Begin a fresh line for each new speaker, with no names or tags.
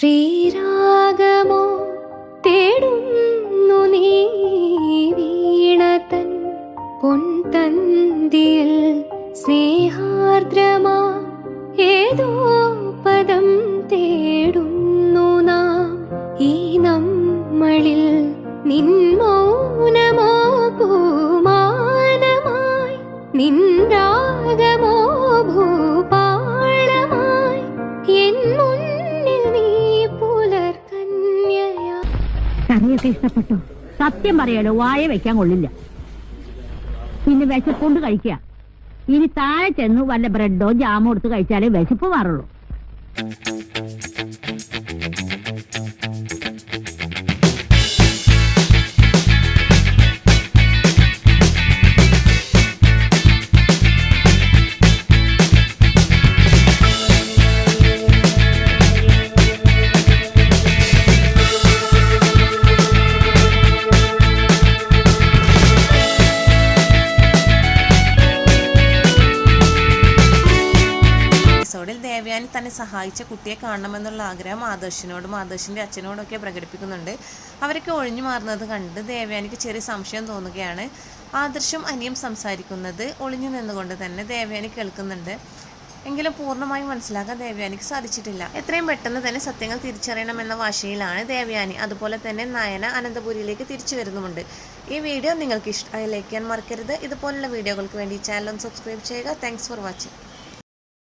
ശ്രീരാഗമോ തേടുന്നു നീ വീണതൻ പൊൻതന്തിയിൽ സ്നേഹാർദ്രമാ ഏതോ പദം തേടുന്നു നാം ഈ നമ്മളിൽ നിൻ മൗനമോ പൂമാനമായി നിൻ രാഗമോ ഭൂപാളമായി എൻ മുന്നിൽ നീ പുലർകന്യയാ.
കറിയൊക്കെ ഇഷ്ടപ്പെട്ടു. സത്യം പറയാലോ, വായ വെക്കാൻ കൊള്ളില്ല. പിന്നെ വിശപ്പുകൊണ്ട് കഴിക്കുക. ഇനി താഴെ ചെന്ന് വല്ല ബ്രെഡോ ജാമോ എടുത്ത് കഴിച്ചാലേ വിശപ്പ് മാറുള്ളൂ.
ദേവയാനി തന്നെ സഹായിച്ച കുട്ടിയെ കാണണമെന്നുള്ള ആഗ്രഹം ആദർശിനോടും ആദർശിൻ്റെ അച്ഛനോടൊക്കെ പ്രകടിപ്പിക്കുന്നുണ്ട്. അവരൊക്കെ ഒഴിഞ്ഞു മാറുന്നത് കണ്ട് ദേവയാനിക്ക് ചെറിയ സംശയം തോന്നുകയാണ്. ആദർശും അനിയും സംസാരിക്കുന്നത് ഒളിഞ്ഞു നിന്നുകൊണ്ട് തന്നെ ദേവയാനി കേൾക്കുന്നുണ്ട്. എങ്കിലും പൂർണ്ണമായും മനസ്സിലാക്കാൻ ദേവയാനിക്ക് സാധിച്ചിട്ടില്ല. എത്രയും പെട്ടെന്ന് തന്നെ സത്യങ്ങൾ തിരിച്ചറിയണമെന്ന വാശിയിലാണ് ദേവയാനി. അതുപോലെ തന്നെ നയന അനന്തപുരിയിലേക്ക് തിരിച്ചു വരുന്നുമുണ്ട്. ഈ വീഡിയോ നിങ്ങൾക്ക് ഇഷ്ടമായി ലൈക്ക് ചെയ്യാൻ മറക്കരുത്. ഇതുപോലുള്ള വീഡിയോകൾക്ക് വേണ്ടി ചാനൽ സബ്സ്ക്രൈബ് ചെയ്യുക. Thanks for watching.